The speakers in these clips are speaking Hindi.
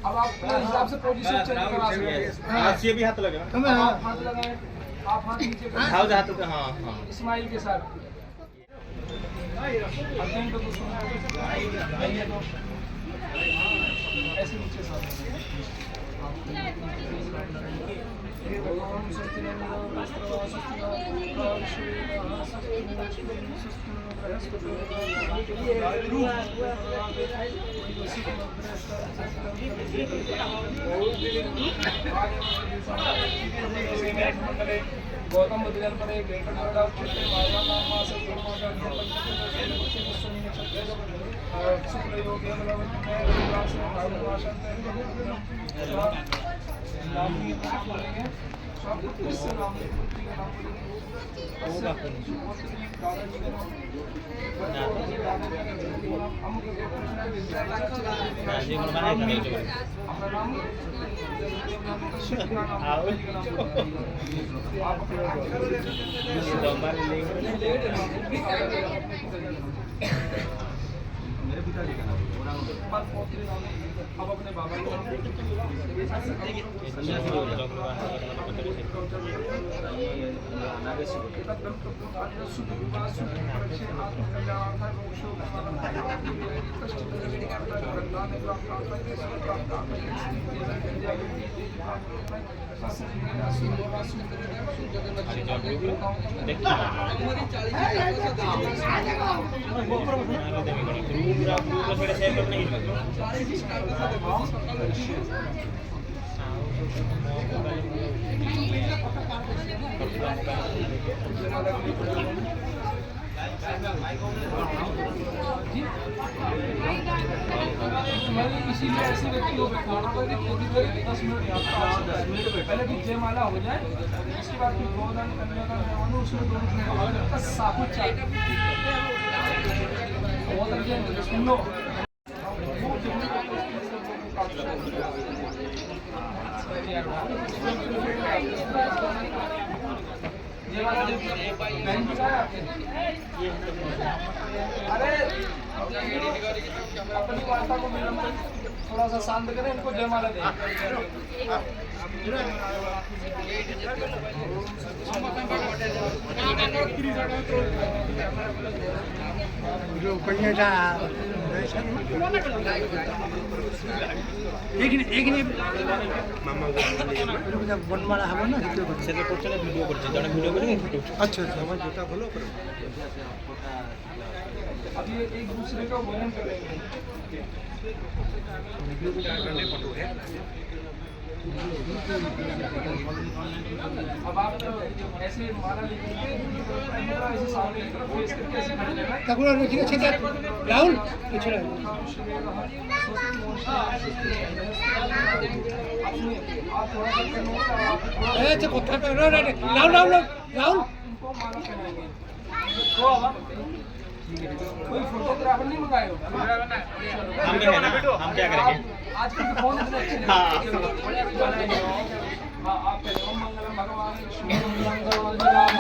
अब आप हिसाब से पोजीशन चेंज करा सकते हैं। हाथ से भी हाथ लगे ना, आप हाथ लगाएं, आप हाथ नीचे करें, हाथ हाथ पे, हाँ हाँ स्माइल के साथ। अध्ययन को दूसरों ऐसे नीचे साथ गौतम बुद्ध जन पर एक शुक्ल योग मेरे पिताजी का नाम अब अपने बाबा को इसीलिए ऐसे व्यक्तियों पे 10 मिनट पहले भी जयमाला हो जाए, इसके बाद फिर गोदान कन्यादान मानो उसमें दोनों साबुत चाहिए। सुन लो अरे अपनी वार्ता को थोड़ा सा शांत करें, इनको जयमाला दें। बनमाला हम ना সেটা করছে না, ভিডিও করছে, জনে ভিডিও করে ফটো। अच्छा अच्छा আমার যেটা ভালো করে अब ये एक दूसरे का वर्णन करेंगे। फोटो है। अब आप ऐसे माला लिखेंगे, ऐसे सामने की तरफ फेस करके ऐसे खड़े रहना। কাকুরা ঠিক আছে রাহুল পিছনে आप थोड़ा सा अच्छा কথা রাহুल রাহুल রাহুल उनको माला पहनाएंगे। कोई फोटोग्राफर नहीं मंगाए हो? हम है ना, हम क्या करेंगे? आजकल के फोन इतने अच्छे नहीं हैं। हाँ, आप कहें ओम मंगलम भगवान विष्णु मंगलम राम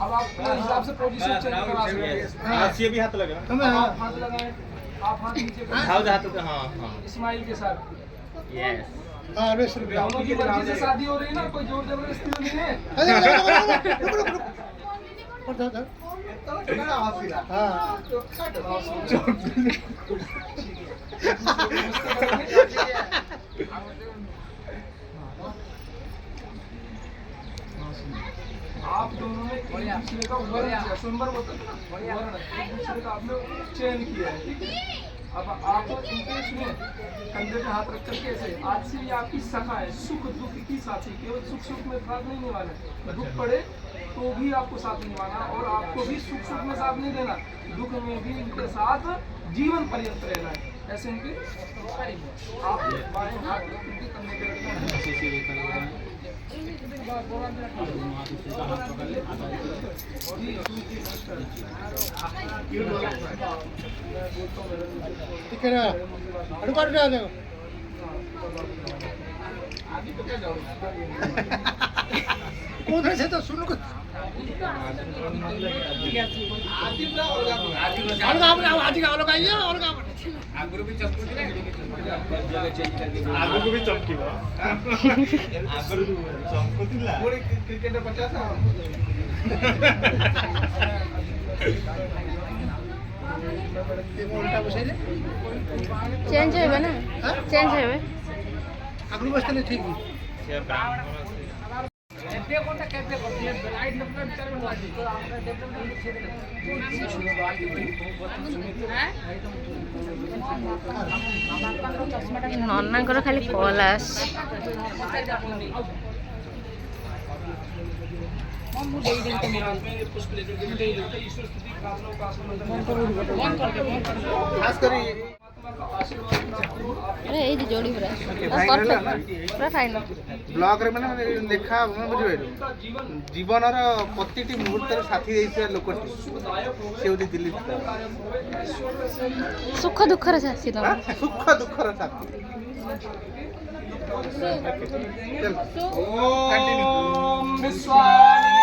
अब आप हिसाब से पोजीशन चेंज करा सकते हैं। हाथ से भी हाथ लगे ना, आप हाथ लगाएं, आप हाथ नीचे करें, हाथ हाथ पे, हाँ हाँ स्माइल के साथ। यस। हां बेस दोनों की मर्जी से शादी हो रही है ना, कोई जोर जबरदस्ती तो नहीं है। आप दोनों ने एक दूसरे का वर्ण सुंदर होता है ना, वर्ण एक दूसरे का आपने चयन किया है, ठीक है। अब आप इनके इसमें कंधे पे हाथ रख करके ऐसे, आज से ये आपकी सखा है, सुख दुख की साथी, केवल सुख सुख में साथ नहीं निभाना, दुख पड़े तो भी आपको साथ निभाना, और आपको भी सुख सुख में साथ नहीं देना, दुख में भी इनके साथ जीवन पर्यंत रहना है। ऐसे इनके आप बाएं हाथ इनके कंधे पे रखना है। ठीक है ना अड़ुकार जा दो कौन है से तो सुनो कुछ और काम ना आज का लोग आइए और काम आगुरु भी चमकी आगुरु चमकुतिला क्रिकेट बच्चा था उल्टा बसाइले चेंज है ना चेंज है अगली बसले ठीक ନନାଙ୍କର ଖାଲି କଲ୍ ଆସ खास करी अरे এই যে जोड़ी पूरा पूरा फाइनल ब्लॉग रे माने लेखा हम बुझिबे जीवनर प्रतिटी मुहूर्तर साथी देइछे लोकटी से होती दिलीप सुख दुखर साथी तो सुख दुखर साथी चल ओम विश्वानि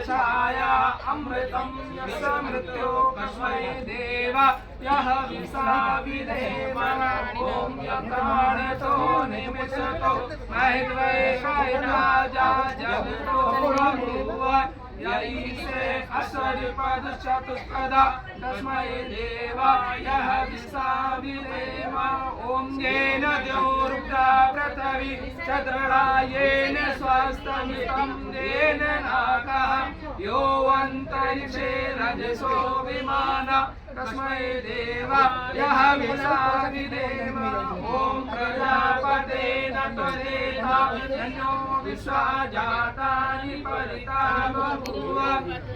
छाया अमृतम यस्य मृत्यो कस्मै देव यः विसाविदेव ओम यत्राणतो निमिषतो महिद्वैषायराजा जगतो भूवा यईसे असरिपद चतुष्पदा तस्मै देवाय विसाविदेव ओम येन द्यौर्गा पृथिवी चन्द्रना येन स्वस्तमितं येन नाकः यो अन्तरिक्षे रजसो विमान तस्मै देवाय विसाविदेव ओम प्रजापते नत्वरेता धन्यो विश्वा जातानि परिता बभूव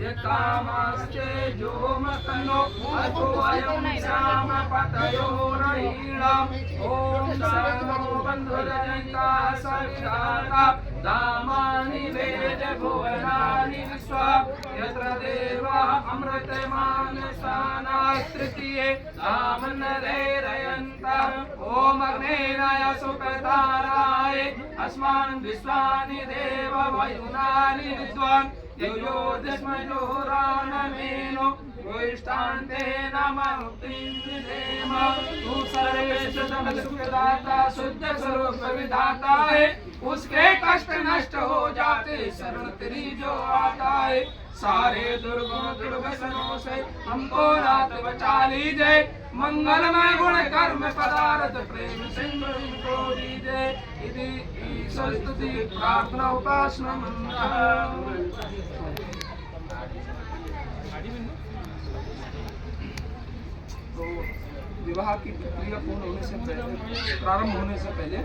यतामास्ते जोमतनो अतो अयं श्यामपतयोरहीणाम् ओम सर्वो बन्धुरजन्ता सविधाता दामानि वेद भुवनानि विश्वा यत्र देवा अमृतमानसाना तृतीये दामनरयन्ता ओम अग्नेनाय सुपताराय अस्मान् विश्वानि देव वयुनानि विद्वान् यो दस्मयोरानमेनो गोष्ठान्ते नमः तू सर्वेश सकल सुखदाता शुद्ध स्वरूप विधाता है उसके कष्ट नष्ट हो जाते शरण तेरी जो आता है सारे दुर्गुण दुर्व्यसनों से हमको रात बचा लीजिए मंगलमय गुण कर्म पदार्थ प्रेम सिंधु इनको दीजिए इति ईश्वर स्तुति प्रार्थना उपासना तो विवाह की प्रक्रिया पूर्ण होने से पहले प्रारंभ होने से पहले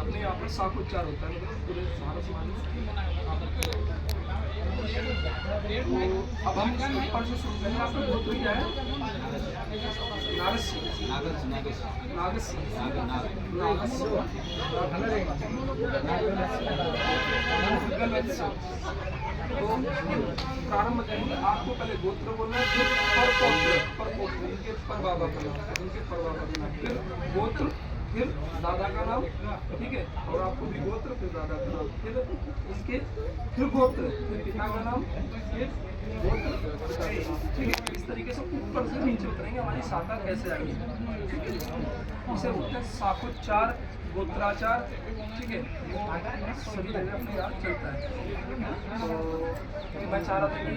अपने यहाँ पर शाकोच्चार होता है पूरे भारत में। तो अब हम ऊपर से शुरू करेंगे। आपका गोत्र क्या है? नागस्य तो प्रारंभ करेंगे। आपको पहले गोत्र बोलना है, फिर पर बाबा करना, फिर गोत्र, फिर दादा का नाम, ठीक है, और आपको भी गोत्र, फिर दादा का नाम, फिर इसके फिर गोत्र, फिर पिता का नाम, फिर गोत्र, पिता का नाम, ठीक है। इस तरीके से ऊपर से नीचे उतरेंगे, हमारी शाखा कैसे आएगी, ठीक है। इसे बोलते हैं शाखोच्चार, गोत्राचार, ठीक है। सभी जगह अपने याद चलता है। तो मैं चाह रहा था कि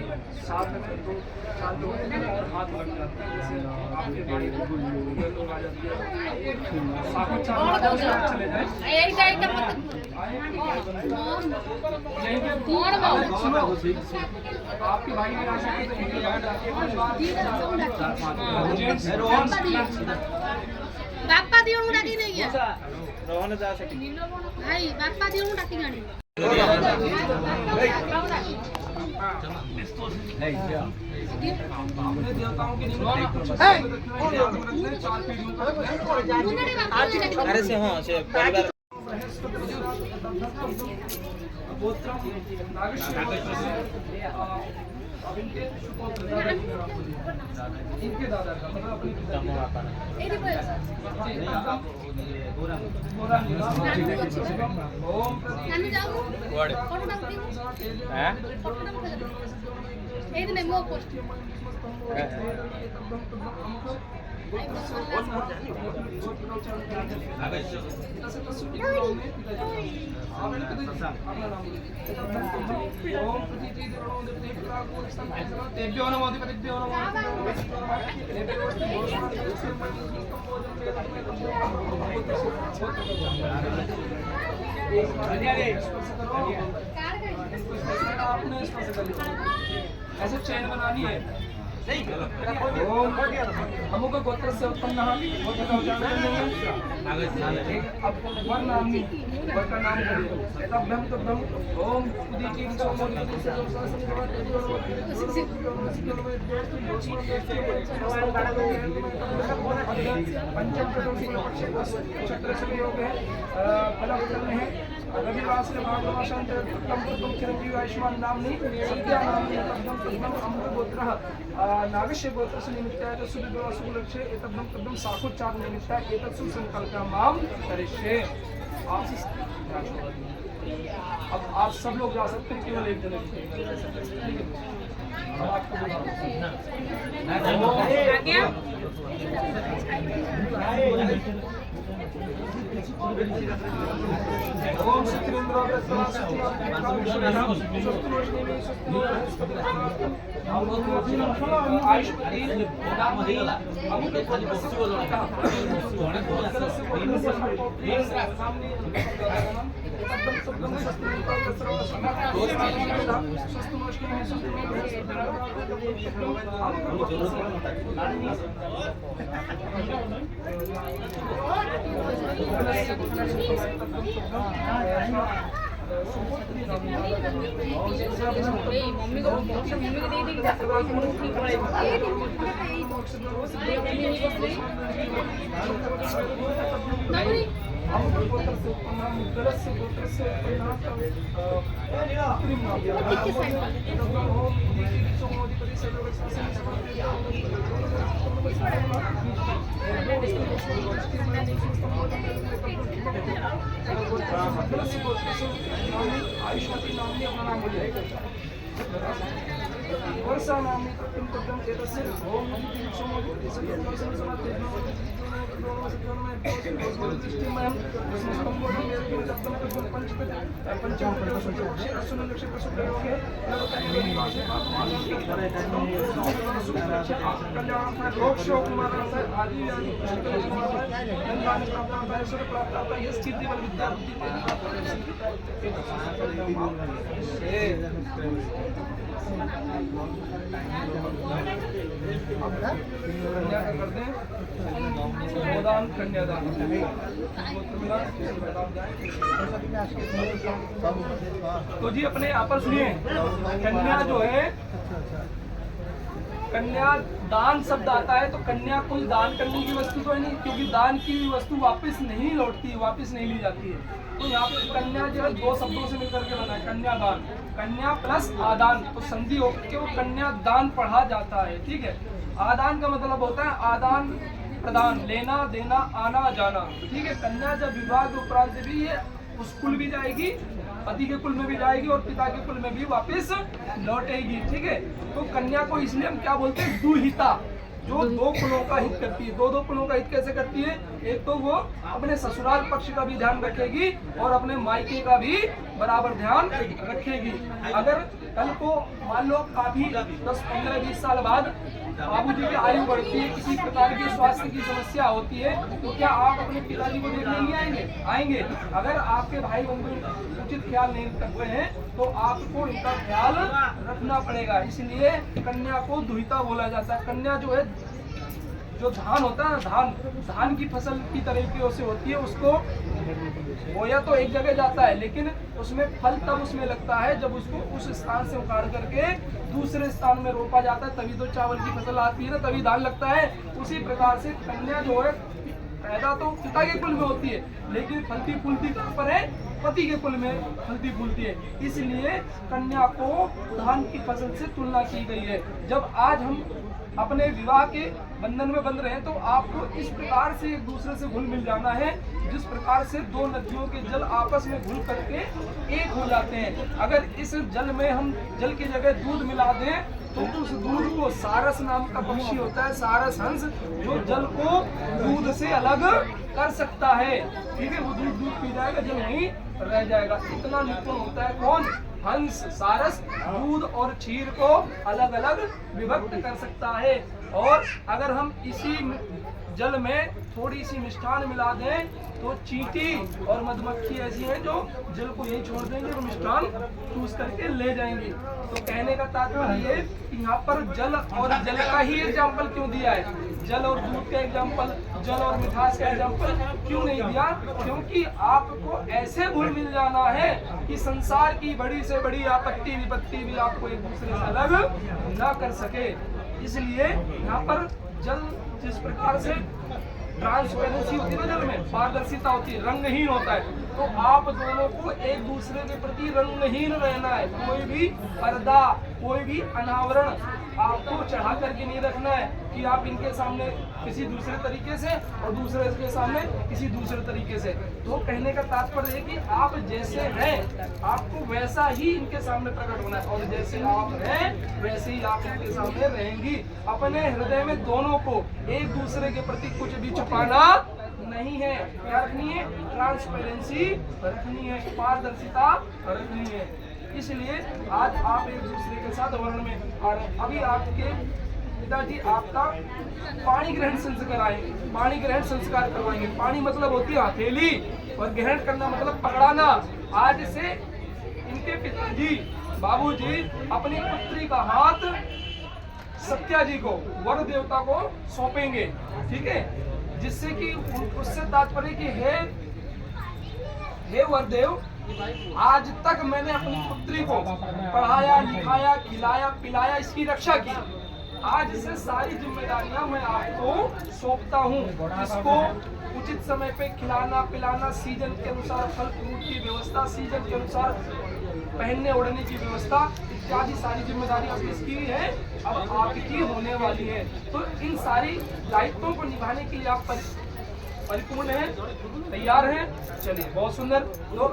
साथ में 2-4 लोग और हाथ लग जाते हैं, जैसे आपके भाई लोग आ जाते हैं, शाखोच्चार में आ जाओ, आप चले जाए। सुनो, आपके भाई में आ सकते तो मुझे बाहर बापा दियों डाकी नहीं है रोहन जा सके भाई बापा दियों डाकी गाड़ी अपने देवताओं के निमित्त कुछ चार पीढ़ियों का अरे से हां से परिवार इनके दादा का मतलब अपने नानी जाओ फोटो डालती हैं फोटो डाल ए दिन मो पोस्ट ऐसे चैन बनानी है। अमुक गोत्र से उत्पन्न गोत्र का उच्चारण नहीं है। अब वर नाम वर का नाम करिए। तब ब्रह्म तो ब्रह्म ओम उदीची सोमोदि से चक्र से योग है। फल में है रविवास के भागवशांत तम चिरंजीव आयुष्मान नामनी सत्या नामनी तब्दम अमृत गोत्रः नागस्य गोत्र से निमित्त है तो सुविद्वा सुलक्ष्य एतब्दम तब्दम शाखोच्चार निमित्त है एतत्सु संकल्पमाम करिष्ये। अब आप सब लोग जा सकते हैं, केवल एक जने अब आपको ओम शुक्रेंद्र मम्मी को दे दी आयुष्मती नामनी अपना नाम बोलिए। वर्षा नामनी तत्तम तत्तम एतस्य ओम नमः सोमोदि समाधि करते हैं गोदान कन्यादान। तो जी अपने यहाँ पर सुनिए, कन्या जो है, कन्या दान शब्द आता है तो कन्या कोई दान करने की वस्तु तो है नहीं, क्योंकि दान की वस्तु वापस नहीं लौटती, वापस नहीं ली जाती है। तो यहाँ पे कन्या जो है दो शब्दों से मिलकर के बना है, कन्यादान, कन्या प्लस आदान, तो संधि होकर के वो कन्यादान पढ़ा जाता है। ठीक है, आदान का मतलब होता है आदान प्रदान, लेना देना आना जाना, ठीक है। कन्या जब विवाह के उपरांत भी ये उस कुल भी जाएगी, पति के कुल में भी जाएगी और पिता के कुल में भी वापस लौटेगी, ठीक है। तो कन्या को इसलिए हम क्या बोलते हैं, दुहिता, जो दो कुलों का हित करती है। दो कुलों का हित कैसे करती है, एक तो वो अपने ससुराल पक्ष का भी ध्यान रखेगी और अपने मायके का भी बराबर ध्यान रखेगी। अगर कल को मान लो काफी 10, 15, 20 साल बाद बाबूजी की आयु बढ़ती है, किसी प्रकार की स्वास्थ्य की समस्या होती है, तो क्या आप अपने पिताजी को देखने नहीं आएंगे? आएंगे। अगर आपके भाई बंधु उचित ख्याल नहीं करते हैं तो आपको इनका ख्याल रखना पड़ेगा। इसलिए कन्या को दुहिता बोला जाता है। कन्या जो है, जो धान होता है ना, धान की फसल की तरीके से होती है, उसको बोया तो एक जगह जाता है, लेकिन उसमें फल तब उसमें लगता है जब उसको उस स्थान से उखाड़ करके दूसरे स्थान में रोपा जाता है, तभी तो चावल की फसल आती है ना, तभी धान लगता है। उसी प्रकार से कन्या जो है पैदा तो पिता के कुल में होती है, लेकिन फलती फूलती कहाँ पर है, पति के कुल में फलती फूलती है। इसलिए कन्या को धान की फसल से तुलना की गई है। जब आज हम अपने विवाह के बंधन में बंध रहे हैं तो आपको इस प्रकार से एक दूसरे से घुल मिल जाना है, जिस प्रकार से दो नदियों के जल आपस में घुल करके एक हो जाते हैं। अगर इस जल में हम जल की जगह दूध मिला दें तो उस दूध को सारस नाम का पक्षी होता है, सारस हंस, जो जल को दूध से अलग कर सकता है, ठीक है। वो दूध पी जाएगा, जल वहीं रह जाएगा। इतना निपुण होता है कौन, हंस, सारस, दूध और क्षीर को अलग अलग विभक्त कर सकता है। और अगर हम इसी जल में थोड़ी सी मिष्ठान मिला दें तो चींटी और मधुमक्खी ऐसी हैं जो जल को यही छोड़ देंगे और मिष्ठान चूस करके ले जाएंगी। तो कहने का तात्पर्य ये कि यहाँ पर जल और जल का ही एग्जाम्पल क्यों दिया है, जल और दूध का एग्जाम्पल, जल और मिठास का एग्जाम्पल क्यों नहीं दिया? क्योंकि आपको ऐसे घुल मिल जाना है कि संसार की बड़ी से बड़ी आपत्ति विपत्ति भी आपको एक दूसरे से अलग न कर सके। इसलिए यहाँ पर जल जिस प्रकार से ट्रांसपेरेंसी होती है ना, जल में पारदर्शिता होती है, रंगहीन होता है, तो आप दोनों को एक दूसरे के प्रति रंगहीन रहना है। कोई भी पर्दा, कोई भी अनावरण आपको चढ़ा करके नहीं रखना है कि आप इनके सामने किसी दूसरे तरीके से और दूसरे के सामने किसी दूसरे तरीके से। तो कहने का तात्पर्य है कि आप जैसे हैं आपको वैसा ही इनके सामने प्रकट होना है, और जैसे आप हैं वैसे ही आप इनके सामने रहेंगी। अपने हृदय में दोनों को एक दूसरे के प्रति कुछ भी छुपाना नहीं है। क्या रखनी है? ट्रांसपेरेंसी रखनी है, पारदर्शिता रखनी है। इसलिए आज आप एक दूसरे के साथ वर्ण में आ रहे हैं। अभी आपके पिताजी आपका पाणी ग्रहण संस्कार आएंगे, पाणी ग्रहण संस्कार करवाएंगे। पाणी मतलब होती है हथेली और ग्रहण करना मतलब पकड़ाना। आज से इनके पिताजी बाबूजी अपनी पुत्री का हाथ सत्या जी को, वर देवता को सौंपेंगे, ठीक है, जिससे कि उससे तात्पर्य कि हे वरदेव, आज तक मैंने अपनी पुत्री को पढ़ाया, लिखाया, खिलाया, पिलाया, इसकी रक्षा की। आज से सारी जिम्मेदारियां मैं आपको सौंपता हूँ। इसको उचित समय पे खिलाना, पिलाना, सीजन के अनुसार फल फ्रूट की व्यवस्था, सीजन के अनुसार पहनने ओढ़ने की व्यवस्था इत्यादि सारी जिम्मेदारियां किसकी है? अब आपकी होने वाली है। तो इन सारी दायित्वों को निभाने के लिए आप परिपूर्ण हैं, तैयार हैं? चलिए, बहुत सुंदर। तो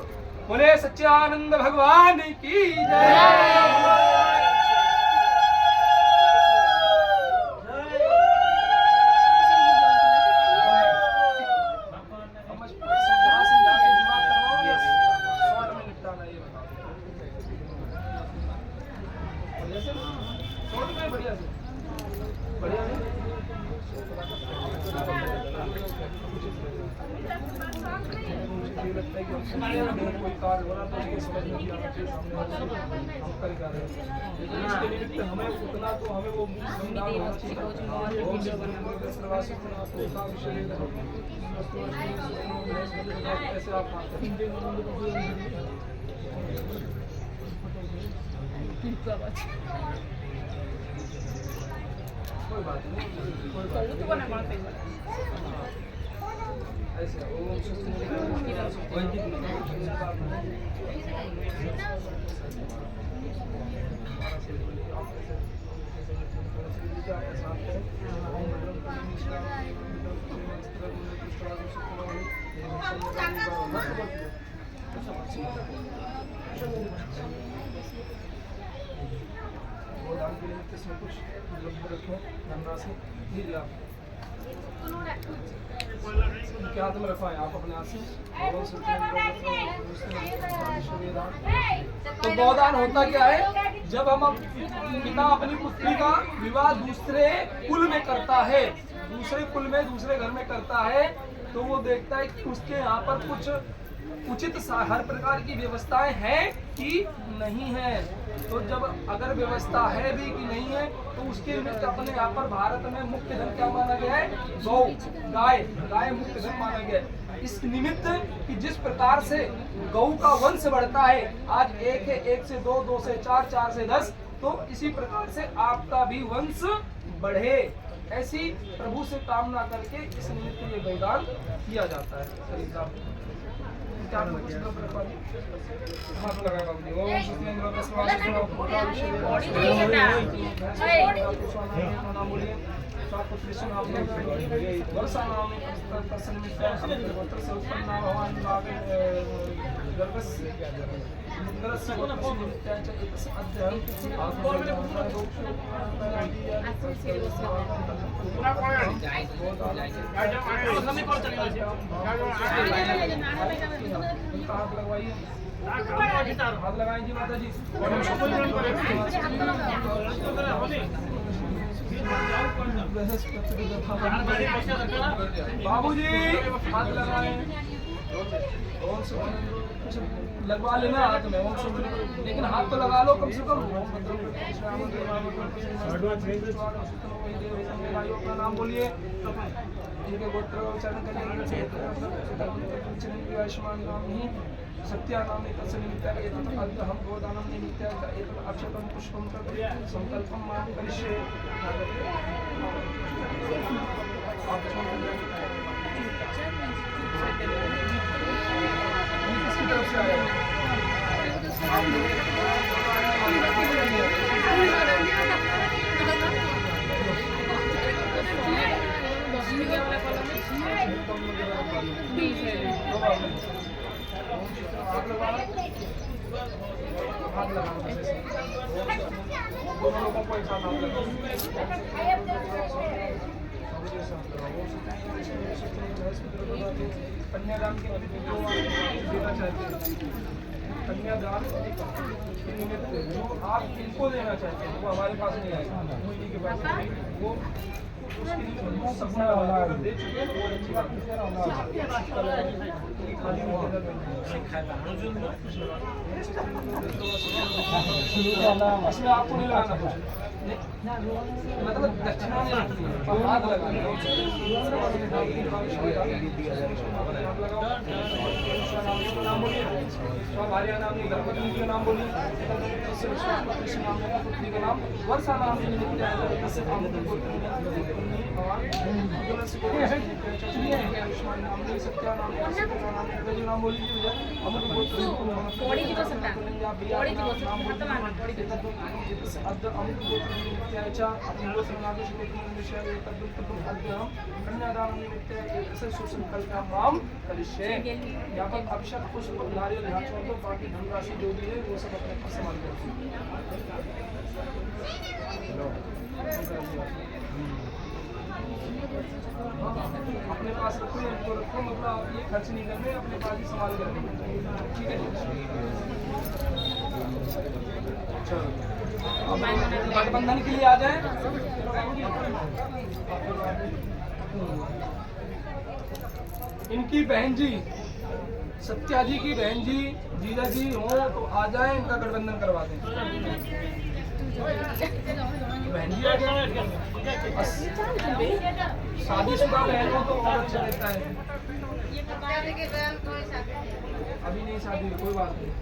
बोले सच्चिदानंद भगवान की जय। कोई कार्य हो रहा तो उसको समझ नहीं आना चाहिए, सामने वाले हम कर रहे हैं, लेकिन इसके निमित्त हमें उतना तो हमें वो संज्ञान होना चाहिए। ओम ऐसे आप मानते कोई बात नहीं, ऐसे ओम गोदान के निमित्त इसमें कुछ उपलब्ध रखें धनराशि लीजिए आप क्या हाथ में रखवाएं आप अपने हाथ से। तो गोदान होता क्या है, जब हम पिता अपनी पुत्री का विवाह दूसरे कुल में करता है, दूसरे कुल में दूसरे घर में करता है, तो वो देखता है कि उसके यहाँ पर कुछ उचित हर प्रकार की व्यवस्थाएं हैं कि नहीं है। तो जब अगर व्यवस्था है भी कि नहीं है तो उसके निमित्त अपने यहाँ पर भारत में मुख्य धन क्या माना गया है, गौ गाय मुख्य धन माना गया है। इस निमित्त कि जिस प्रकार से गौ का वंश बढ़ता है, आज 1 है, 1 से 2, 2 से 4, 4 से 10, तो इसी प्रकार से आपका भी वंश बढ़े, ऐसी प्रभु से कामना करके इस निमित्त ये गोदान किया जाता है। हाथ लगाए बाबू जी। ओम सुखलेंद्र नाम बोलिए। पुत्र नाम वर्षा नाम तस्मिन् गोत्र से उत्पन्न भगवान गर्भस्य इंद्रस्य गोत्रस्य एतस्य अध्ययन हाथ लगवाइए, हाथ लगाएं जी माता जी। बाबूजी हाथ लगाएं, लगवा लेना हाथ में, लेकिन हाथ तो लगा लो कम से कम। अपना नाम बोलिए, इनके गोत्र उच्चारण करने आयुष्मान नाम ही सत्या नाम तस्य निमित्ताय एतत् अद्यहं गोदानं निमित्ताय एतत् अक्षतं पुष्पं संकल्पं मां करिष्ये। किसकी तरफ से आया? दोनों लोगों को एक साथ हाथ लगाओ। कन्यादान के निमित्त जो देना चाहते हैं, कन्यादान के निमित्त जो आप इनको देना चाहते हैं वो हमारे पास नहीं आएगा, मोदी के पास वो उसके लिए सपना दे चुके हैं। वो अच्छी बात इसमें आपको नहीं लगाना कुछ, मतलब दक्षिणा नहीं रखनी है, हाथ लगाना है। नाम बोलिए, भार्या नाम नहीं, धर्मपत्नी का नाम बोलिए, नाम पुत्री का नाम वर्षा नाम आयुष्मान नाम नहीं, सत्या नाम नाम बोलिए, यहाँ पर अभिषेक पुष्प नारियल ध्यान छोड़ दो, बाकी धनराशि जो भी है वो सब अपने पास संभाल कर अपने पास रखो, इनको रखो, मतलब ये खर्च नहीं करने, अपने पास ही संभाल कर, ठीक है। गठबंधन के लिए आ जाए। इनकी बहन जी, सत्या जी की बहन जी, जीजा जी हो तो आ जाए, इनका गठबंधन करवा दें। बहन जी आ जाए, शादीशुदा बहन हो तो और अच्छा रहता है। अभी नहीं शादी, कोई बात नहीं।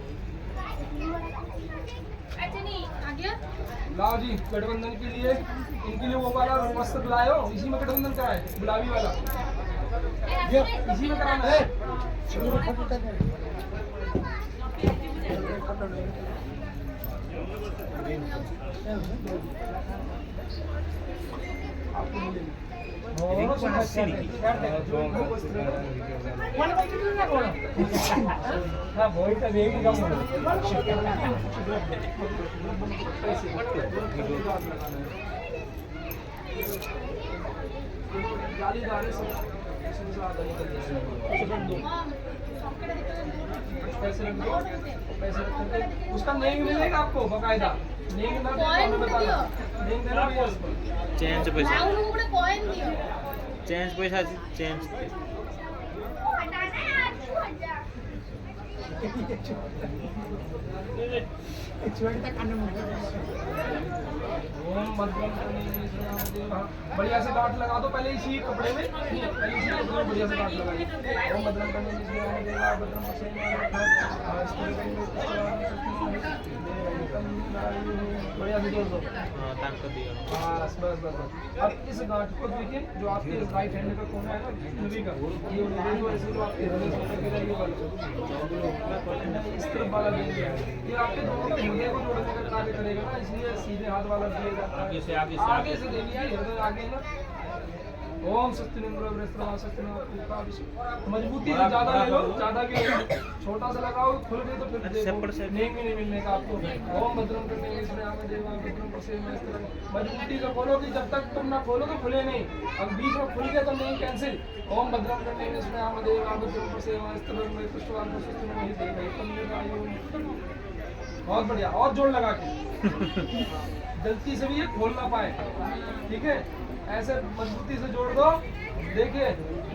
लाओ जी गठबंधन के लिए, इनके लिए वो वाला वस्त्र लाओ, इसी में गठबंधन कराए, गुलाबी वाला ये इसी में कराना है। आपको दोनों सुनो सीरी मन बच्चे तो ना कौन हां वही तो देख कम गाली गाने से ज्यादा निकल पैसे रख दो पैसे रख दो उसका नेम मिलेगा आपको बकायदा नेम ना कॉइन बताना दियो नेम देना भैया उसको चेंज पैसा आउनु गुडे कॉइन दियो चेंज पैसा चेंज ओम भद्रं बढ़िया से गांठ लगा दो पहले इसी कपड़े में पहले इसी कपड़े में बढ़िया से गांठ लगाइए ओम भद्रं देवा भद्रं बढ़िया से जोड़ दो हां तांको दियो बस बस बस बस। अब इस गांठ को देखिए जो आपके राइट हैंड का कोना है ना मूवी का ये मूवी को ऐसे जो आपके हृदय से होकर गिरा ये वाला इस तरफ वाला देंगे ये आपके दोनों के हृदय को जोड़ने का कार्य करेगा ना इसलिए सीधे हाथ वाला दिया जाता है आगे से देंगे हृदय आगे ना ओम सत्यनिंद्र वृत्रवा सत्यनारायण मजबूती से ज्यादा ले लो ज्यादा भी ले लो छोटा सा लगाओ खुल गए तो फिर देखो नेक भी नहीं मिलने का आपको ओम भद्रं करने इसमें आगे देवा भद्रं से मजबूती से खोलो कि जब तक तुम ना खोलो तो खुले नहीं अब बीच में खुल गए तो नहीं कैंसिल ओम भद्रं करने इसमें आगे देवा भद्रं से बहुत बढ़िया और जोड़ लगा के गलती से भी ये खोल ना पाए ठीक है ऐसे मजबूती से जोड़ दो देखिए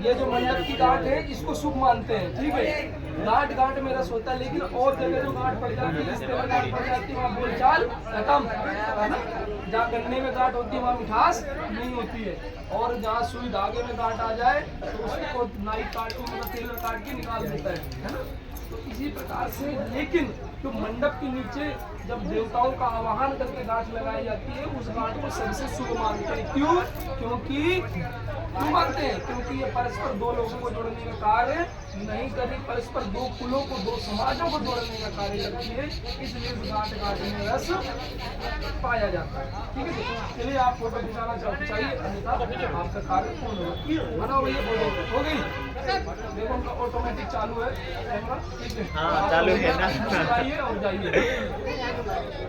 ये जो मंडप की गांठ है इसको शुभ मानते हैं ठीक है गांठ गांठ में रस होता है लेकिन और जगह जो गांठ पड़ जाती है रिश्ते में गांठ पड़ जाती है वहाँ बोलचाल खत्म है ना जहाँ गन्ने में गांठ होती है वहाँ मिठास नहीं होती है और जहाँ सुई धागे में गांठ आ जाए तो उसको नाई काट के मतलब टेलर काट के निकाल देता है ना तो इसी प्रकार से लेकिन जो मंडप के नीचे जब देवताओं का आवाहन करके गांठ लगाई जाती है उस गांठ को सबसे शुभ मानते हैं क्यों क्यों मानते हैं क्योंकि ये परस्पर दो लोगों को जोड़ने का कार्य नहीं कभी परस्पर दो कुलों को दो समाजों को जोड़ने का कार्य करती है इसलिए इस गांठ में रस पाया जाता है ठीक है चलिए आप फोटो खिंचाना चाहिए अन्यथा आपका कार्य पूर्ण होगा बनाओ भैया फोटो हो गई देखो उनका ऑटोमेटिक चालू है कैमरा ठीक है हाँ चालू है ना जाइए और जाइए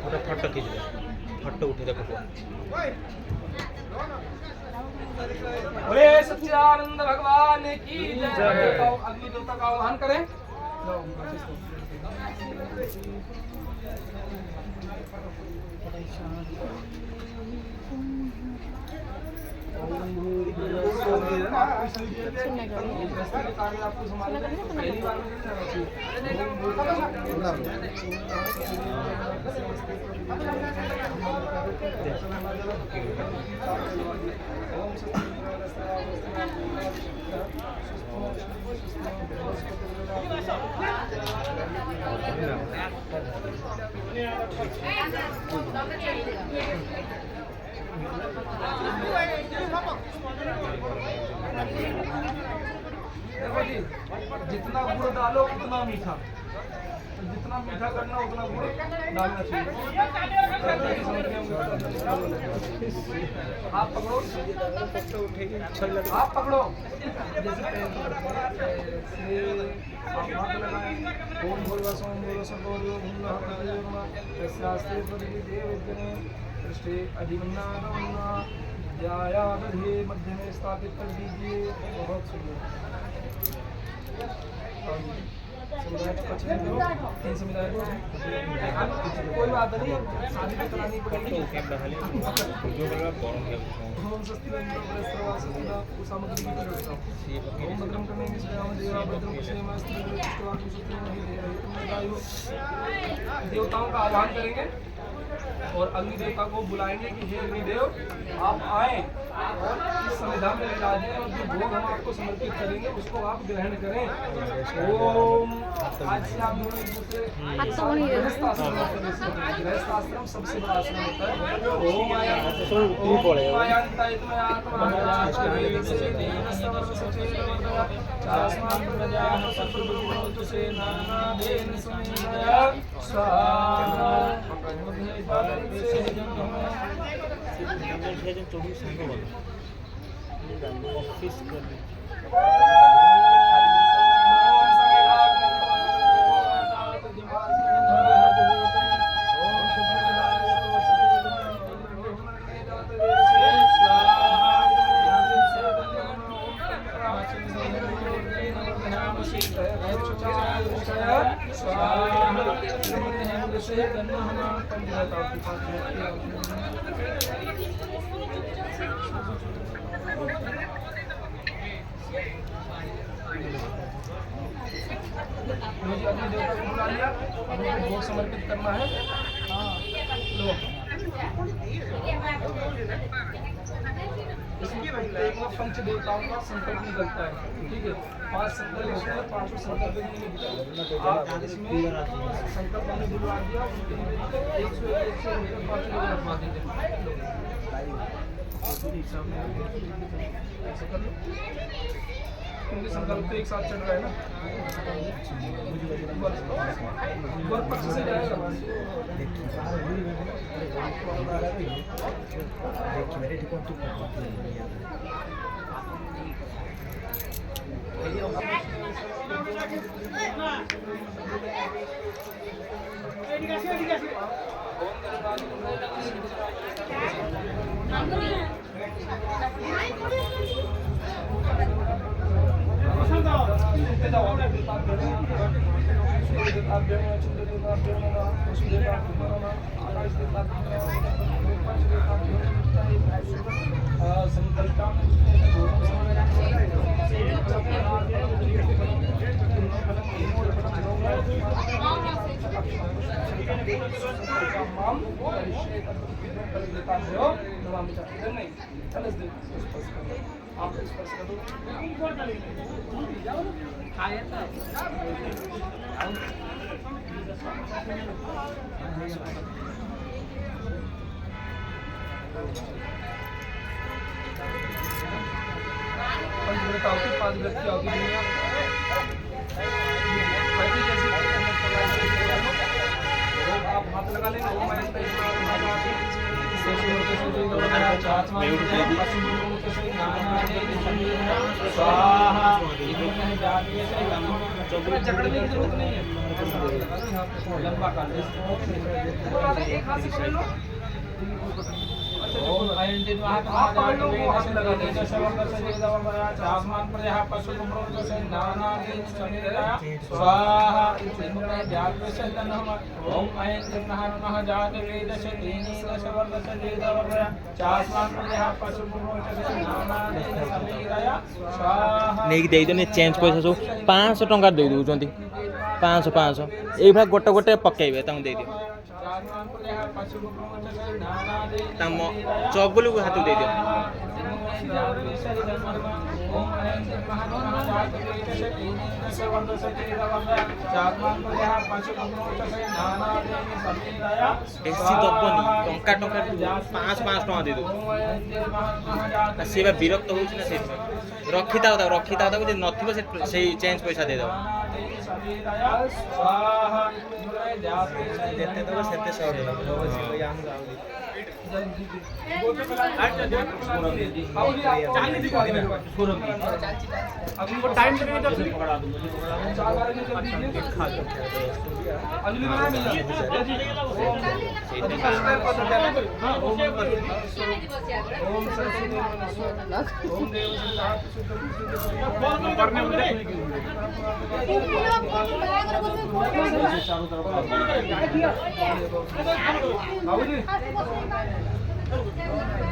पूरा फोटो खींच लो फोटो उठे देखो बोले सच्चिदानंद भगवान की जय अगली देवता का आह्वान करें आपको संभालना पहली बार में देखो जी जितना गुड़ डालो उतना मीठा तो जितना मीठा करना उतना गुड़ डालना चाहिए आप पकड़ो आप पकड़ो जैसे आप हाथ लगाएं ओम भूर्भुवः स्वः सर्वो शास्त्रे परिदेवते पृष्ठे अधिमन्नादमन्ना ध्यायावधि मध्य में स्थापित कर दीजिए बहुत सुंदर कोई बात नहीं शादी तो करानी पड़ेगी ओम स्वस्ति सामग्री की व्यवस्था ओम भद्रं कर्णेभिः शृणुयाम देवा भद्रं पश्येम देवताओं का आह्वान करेंगे और अग्निदेवता को बुलाएंगे कि हे अग्निदेव आप आए और इस संविधान में विराजें और जो भोग हम आपको समर्पित करेंगे उसको आप ग्रहण करें ओम आज से आप दोनों एक दूसरे गृहस्थ आश्रम सबसे बड़ा आश्रम होता है ओम भोग समर्पित करना है। लो एक पंच देवताओं का संकल्प निकलता है, ठीक है। 5 संकल्प होते हैं, 5 संकल्प आप इसमें संकल्प हमने बुलवा दिया, 101 रखवा दीजिए। क्योंकि संकल्प तो एक साथ चल रहा है ना, वर पक्ष से जाएगा। आप हाथ लगा लेंगे। झगड़ने की जरूरत नहीं है, लंबा कर एक हाथ से पकड़ लो। आसमान पर यहाँ पशु स्वाहा ओम ऐं नमः जात वेदश तेनी दश वर्ष आसमान पर यहाँ पशु नहीं दे दे चेंज पैसा सब 500 टंका दे दौरान 500 ये गोटे गोटे पकेबे दे दियो चगुल को हाथ दे दियो बेसी दबनी टंका टंका 500 टका दे दो सी विरक्त हो रखी था नथिबो से चेंज पैसा दे दो देते दो सेते सरे अभी वो टाइम देने तो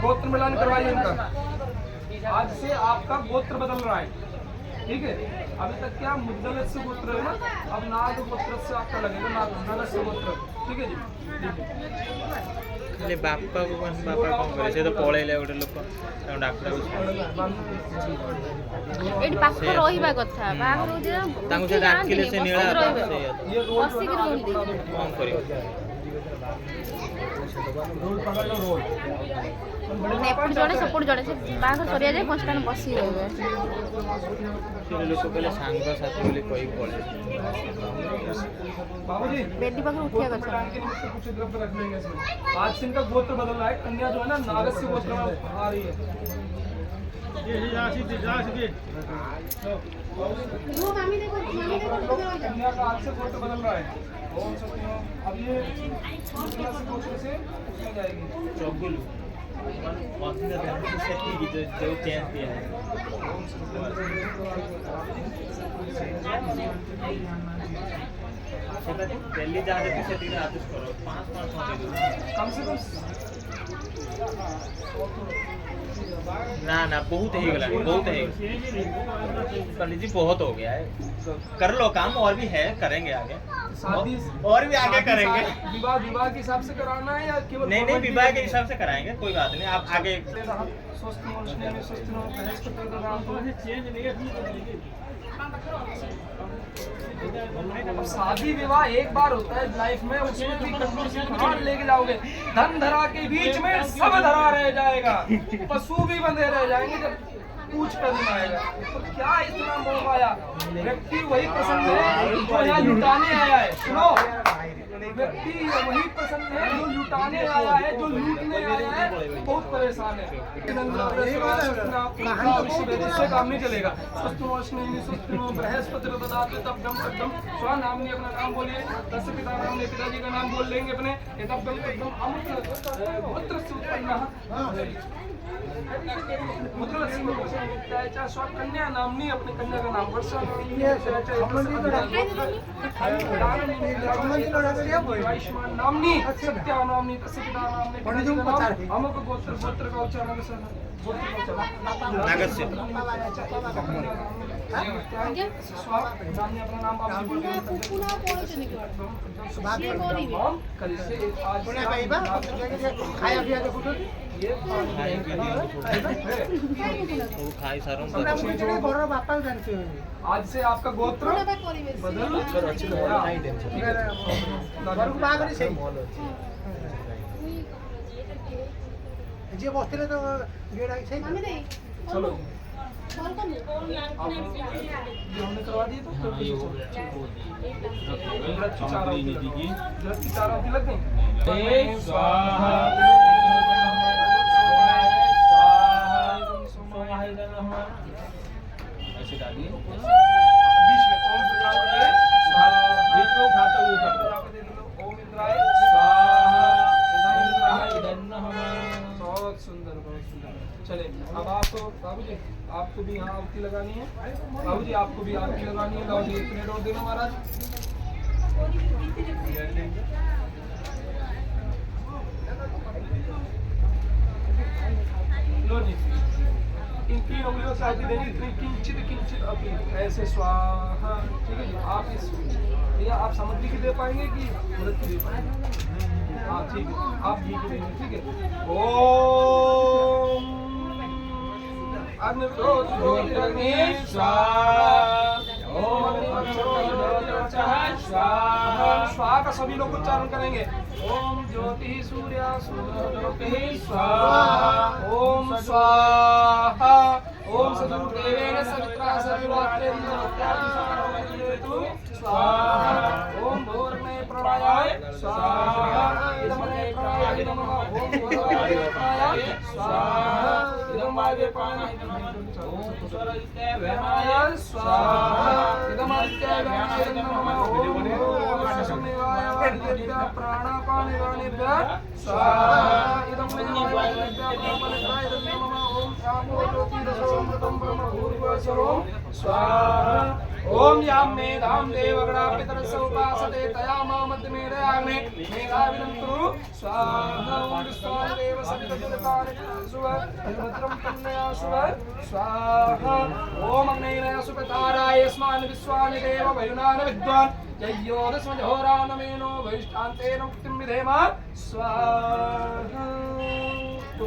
गोत्र मिलान करवाइए उनका। आज से आपका गोत्र बदल रहा है, ठीक है। अभी तक क्या मुद्दलत से गोत्र है ना, अब नाग गोत्र से आपका लगेगा नाग से गोत्र, ठीक है जी। बापा कौन करे से तो पळेले गोटे लोक डाक्टर एडी पाख रहिबा कथा बाहर होजे तांको से डाकिले से नीला से ये रोड बसी के रहंदी कौन करियो रोड पकड़ लो रोड एपड़ जड़े सपोर्ट जड़े से बाहर सरिया जाए पंचटान बसी रहबे से लोक कहले सांग साथी बोली कहि पड़े बाबूजी बेटी पाख उठिया कथा कुछ द्रव्य रख लेंगे इसमें। आज से इनका गोत्र बदल रहा है, कन्या जो है ना नागस से गोत्र में आ रही है, वो मामी देखो कन्या का हाथ से गोत्र बदल रहा है। ओम सत्य। अब ये दूसरा से गोत्र से उसमें जाएगी। चौगुलू जो चेंज दिया है दिल्ली जा रहे थे आदेश करो 5 कम से कम ना ना बहुत ही गला बहुत ही पंडित जी बहुत हो गया है कर लो काम और भी है करेंगे आगे शादी और भी आगे करेंगे विवाह विवाह के हिसाब से कराना है या केवल नहीं नहीं विवाह के हिसाब से कराएंगे कोई बात नहीं आप आगे स्वस्थ मोचने में स्वस्थ नो बृहस्पति का नाम चेंज नहीं है। अब शादी विवाह एक बार होता है लाइफ में, उसमें भी कहाँ लेके जाओगे? धन धरा के बीच में सब धरा रह जाएगा, पशु भी बंधे रह जाएंगे जब पूछ कर दिन आएगा। तो क्या इतना मोह आया? व्यक्ति वही पसंद है जो यहाँ लुटाने आया है। सुनो, व्यक्ति वही पसंद है जो लुटाने आया है, जो लूटने आया है बहुत परेशान है। इससे काम नहीं चलेगा। बृहस्पति तब दम स्व नामनी अपना नाम बोलिए, दस पिता नाम ने पिताजी का नाम बोल लेंगे अपने। तब दम अमुत्र से उत्पन्न कन्या नामनी अपने कन्या का नाम वर्षा आयुष्मान नामनी सत्या नामनी तस्य पिता नामनी अमुक गोत्र गोत्र का उच्चारण नगद से नामनी अपना नाम खाई सारों आज से आपका गोत्र बदल जे बसते तो मामी दे चलो कॉल कर ले ये हमने करवा दिए तो व्रत की चार अवधि लग गई। स्वाहा ऐसे डालिए बीच में ओम प्रजापते स्वाहा, बीच में उठाते हुए प्रजापति ओम इंद्राय स्वाहा, बहुत सुंदर बहुत सुंदर। चले अब आपको बाबूजी आपको भी यहाँ आरती लगानी है। बाबूजी आपको भी आरती लगानी है। लाओ जी प्लेट और देना महाराज। लो जी इनकी उंगलियों से आरती देनी। किंचित किंचित अपनी ऐसे स्वाहा। ठीक है जी। आप इस भैया आप सामग्री की दे पाएंगे कि मदद की दे पाएंगे? हाँ ठीक है आप घी की देंगे। ठीक है। ओम अग्नि स्वाहा का सभी लोग उच्चारण करेंगे। ओम ज्योति सूर्या ज्योति स्वाहा। ओम स्वाहा। ओम सदुर्देवेन सवित्रा सवित्रेन्द्र स्वाहा। ओम भूर्मे प्रणयाय स्वाहा। इदमने प्राणाय नमः। ओम भूर्मे प्राणाय स्वाहा। इदमाय प्राणाय ओम स्वरस्तेवनाय स्वाहा। इदमाय प्राणाय नमः। ओम भूर्मेवाय प्राणापानिवानेभ्यः स्वाहा। इदमने प्राणाय नमः। ओम शामो ज्योतिरसोमृतं ब्रह्मभूर्भुवस्वरों स्वाहा। ओम याम मेधाम देवगणा पितरस्य उपासते तया मामद्यमेधयाग्ने मेधाविनन्तु स्वाहा। ओम विश्वादेव सवितुर्तानिकासुव भद्रं कन्यया शुभ स्वाहा। ओम अग्नेय सुपताराय यस्मान् विश्वानि देव वयुनान विद्वान् ययोदस्मजहोरानमेनो वैष्ठान्तेन मुक्तिं विधेम स्वाहा। तो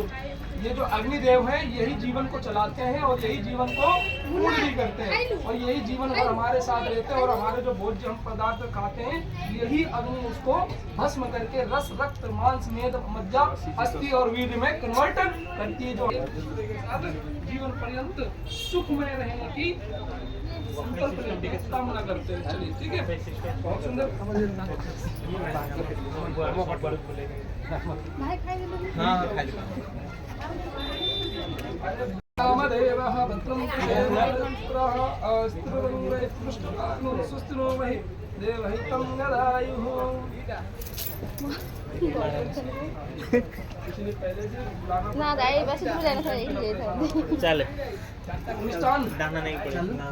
ये जो अग्निदेव है यही जीवन को चलाते हैं और यही जीवन को पूर्ण भी करते हैं। और यही जीवन भर हमारे साथ रहते हैं और हमारे जो भोज्य हम पदार्थ खाते हैं यही अग्नि उसको भस्म करके रस रक्त मांस मेद मज्जा अस्थि और वीर्य में कन्वर्ट करती है, जो जीवन पर्यंत सुखमय रहने की संकल्प लेते हैं, कामना करते हैं। चलिए ठीक है बहुत सुंदर। भाई खाई ले। हाँ खाली रामदेवः भद्रं कुशेन्द्रः अस्त्रुरङ्गैत्पुष्टकानो स्वस्तिनो महि देवहितं यदायुः। इसलिए पहले से बुलाना ना दाई बस तू जाना था यही था चल मिष्टान दाना नहीं पड़ेगा ना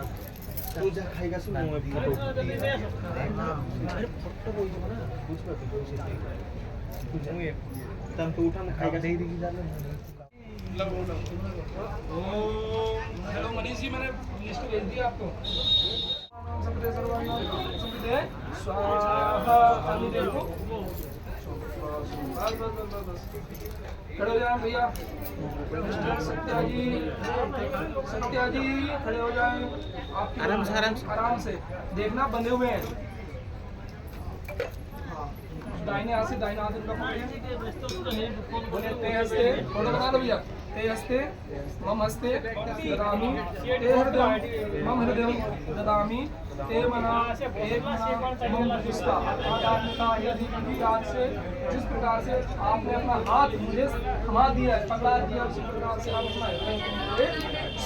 तू जा खाएगा सुन मुंह में फोटो अरे फोटो बोल दो ना कुछ बात नहीं तब तो उठा खाएगा दे देगी जाने हेलो मनीष जी, मैंने लिस्ट भेज दिया आपको। स्वाहा पानी देखो। खड़े हो जाए भैया। सत्या जी खड़े हो जाए। आप आराम से देखना, बंधे हुए हैं। दाहिने हाथ से दाहिना हाथ उनका पकड़िए। बोले ते हस्ते, फोटो बना लो भैया। ते हस्ते मम हस्ते ददामि, ते हृदयं मम हृदयं ददामि, ते मना मम प्रतिष्ठा। आज से जिस प्रकार से आपने अपना हाथ मुझे थमा दिया है, पकड़ा दिया, उसी प्रकार से आप अपना हृदय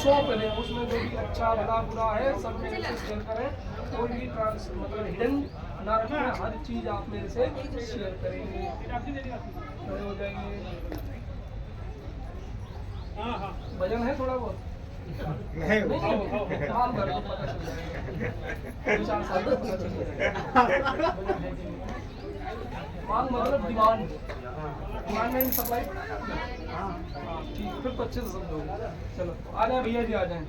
सौंप लें। उसमें जो भी अच्छा भला बुरा है सब मेरे से शेयर करें। कोई भी मतलब हिडन ना रखें, हर चीज आप मेरे से शेयर करेंगे। खड़े हो जाएंगे। वजन है थोड़ा बहुत नहीं, मान भर तो पता चल जाएगा। 2-4 साल तक पता चल जाएगा। मांग मतलब डिमांड एंड सप्लाई। ठीक, फिर तो अच्छे से समझोगे। चलो आ जाए भैया जी, आ जाए।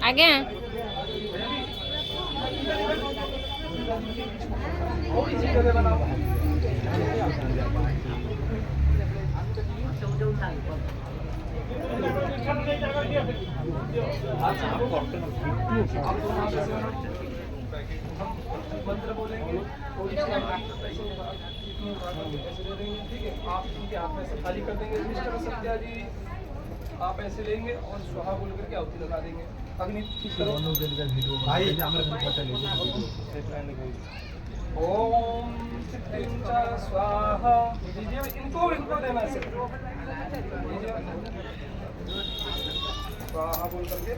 आगे थोड़ी सी जगह बनाओ। मंत्र बोलेंगे, थोड़ी सी ठीक है। आप उनके हाथ में से खाली कर देंगे। मिस्टर सत्या जी आप ऐसे लेंगे और स्वाहा बोल करके आहुति लगा देंगे। अग्नि ठीक करो भाई। ओम चित्तिं च स्वाहा दीजिए। इनको देना है स्वाहा बोल करके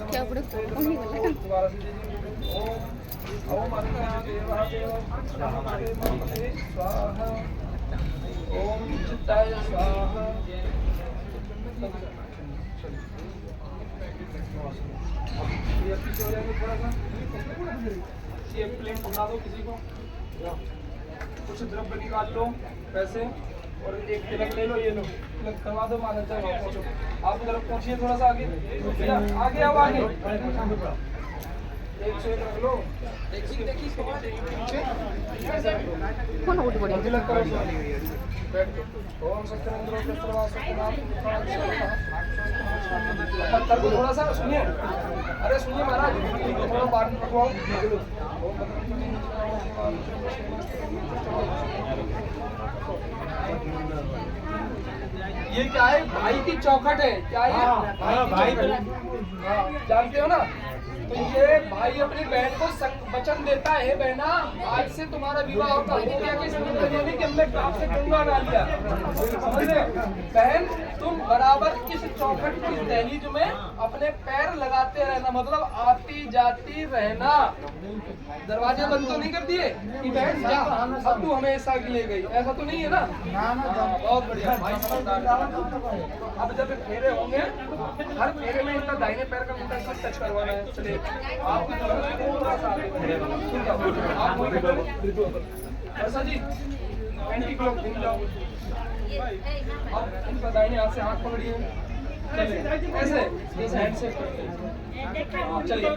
क्या बड़े नहीं बोला दोबारा से दीजिए। ओम देवः स्वाहा, ओम चित्ताय स्वाहा। ये पीछे हो जाएंगे थोड़ा सा। ये प्लेन उठा दो किसी को, कुछ द्रव्य निकाल लो पैसे, और एक तिलक ले लो। ये लो तिलक करवा दो। माना चाहे वहाँ पहुँचो। आप उधर पहुँचिए थोड़ा सा आगे, आगे आओ आगे। 101 रख लो। कौन उठ पड़े तिलक करो। बैठ दो। ओम सत्येंद्र पत्थर को थोड़ा सा सुनिए। अरे सुनिए महाराज, थोड़ा बाहर रखवाओ। ये क्या है? भाई की चौखट है। क्या है? भाई जानते हो ना? तो ये भाई अपनी बहन को वचन देता है, बहना आज से तुम्हारा विवाह होगा। हो गया कि इसमें नहीं कि हमने काप से गंगा डाल दिया। समझ रहे? बहन तुम बराबर इस चौखट की दहलीज में अपने पैर लगाते रहना, मतलब आती जाती रहना। दरवाजे बंद तो नहीं कर दिए कि बहन जा अब तू हमेशा के लिए गई, ऐसा तो नहीं है ना? बहुत बढ़िया भाई। अब जब फेरे होंगे, हर फेरे में इनका दाहिने पैर का मुंडा सब टच करवाना है। चलिए आप ऐसा जी एंटी क्लॉक घूम जाओ। अब इनका दाहिने हाथ से हाथ पकड़िए। ऐसे हैंड से चलिए।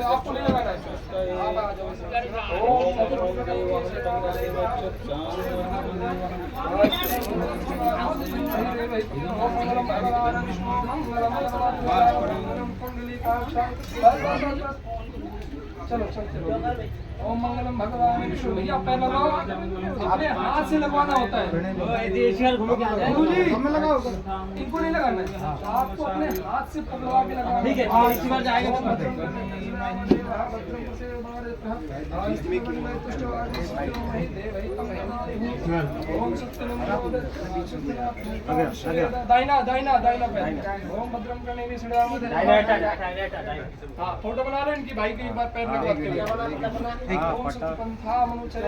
आपको नहीं लगाना है, आप आ जाओ। चलो चलो चलो ओम मंगलम भगवान विष्णु। भैया पैर लगाओ, अपने हाथ से लगवाना होता है। गुरुजी इनको नहीं लगाना है, आपको अपने हाथ से पकड़वा के लगाना है। ठीक है, इसी बार जाएगा तो दाहिना दाहिना दाहिना पैर। ओम भद्रम कर्णेभिः शृणुयामदेव। हाँ फोटो बना लो इनकी भाई की, एक बार पैर लगवाते हुए। ओम शक्तिपंथा मनुचरे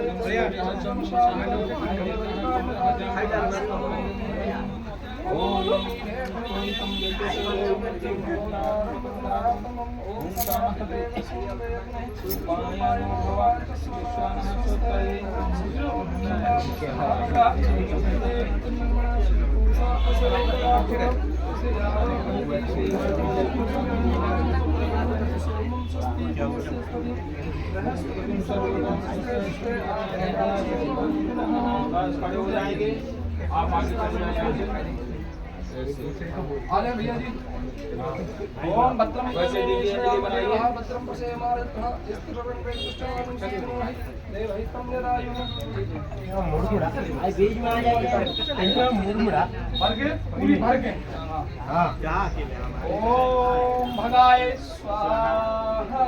आप आगे आले भैया जी। ओम भद्रम भद्रम से हमारे भर के ओम भगाय स्वाहा।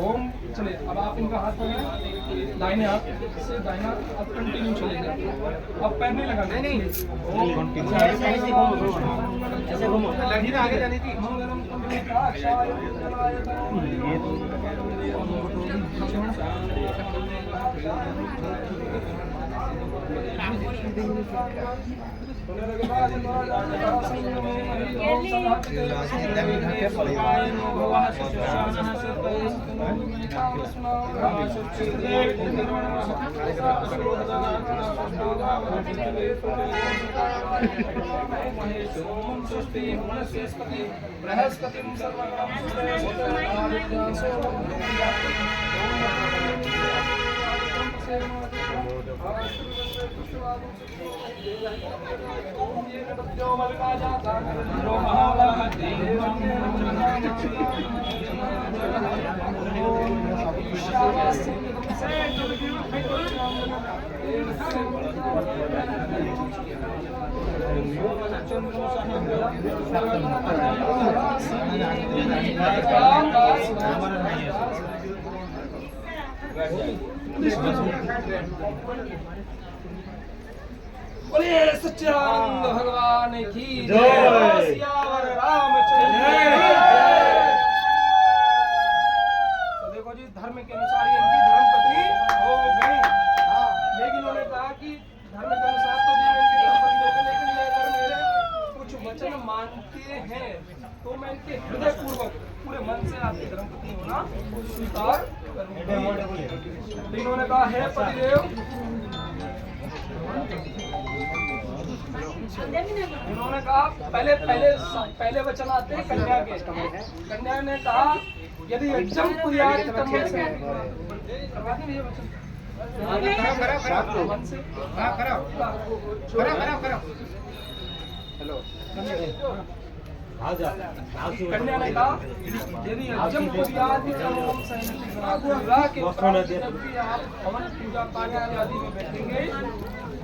ओम चलिए, अब आप इनका हाथ पकड़ें, दाहिने हाथ से दाहिना, अब कंटिन्यू चलेगा। अब पैर नहीं लगाना, नहीं ऐसे घूमो, लगी ना आगे जाने की। बोलिए सच्चिदानंद भगवान की जय। सियावर रामचंद्र की जय। तो देखो जी, धर्म के अनुसार ये इनकी धर्म पत्नी हो गई। लेकिन उन्होंने कहा कि धर्म के अनुसार तो जी मैं इनकी धर्म पत्नी हो गई, लेकिन ये अगर मेरे कुछ वचन मानते हैं तो मैं इनके हृदय पूर्वक पूरे मन से आपकी धर्म पत्नी होना स्वीकार करूंगी। इन्होंने कहा है पतिदेव, उन्होंने कहा पहले वचन आते हैं कन्या के। कन्या ने कहा यदि यज्ञम कुर्यात् तम कन्या ने कहा यदि यज्ञम कुर्यात् विवाह के उपरांत जब भी आप हवन पूजा पाठ आदि में बैठेंगे,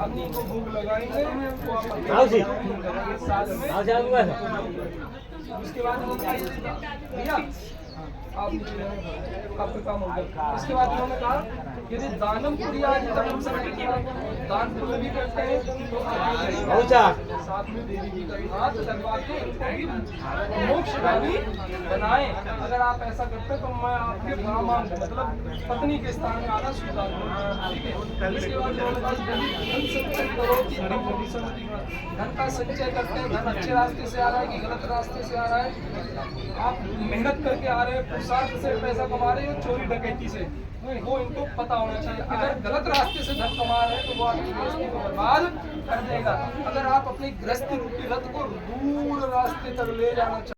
अग्नि को भोग लगाएंगे, तो आप साथ में। उसके बाद भैया आप आपका काम हो गया। उसके बाद उन्होंने कहा यदि दानम कुर्यात् तम दान पुण्य भी करते हैं तो साथ में देवी जी का हाथ लगवा के इनको भी मोक्षगामी बनाए। अगर आप ऐसा करते तो मैं आपके ब्राह्मण मतलब पत्नी के स्थान में आना स्वीकार करूंगा। ठीक है। इसके बाद उन्होंने कहा धन संचय करो कि धन का संचय करते हैं, धन अच्छे रास्ते से आ रहा है कि गलत रास्ते से आ रहा है, आप मेहनत करके आ रहे हैं, पुरुषार्थ से पैसा कमा रहे हो, चोरी डकैती से, वो इनको पता होना चाहिए। अगर गलत रास्ते से धन कमा रहे हैं तो वो आपकी गृहस्थी को बर्बाद कर देगा। अगर आप अपनी गृहस्थी रूपी रथ को दूर रास्ते तक ले जाना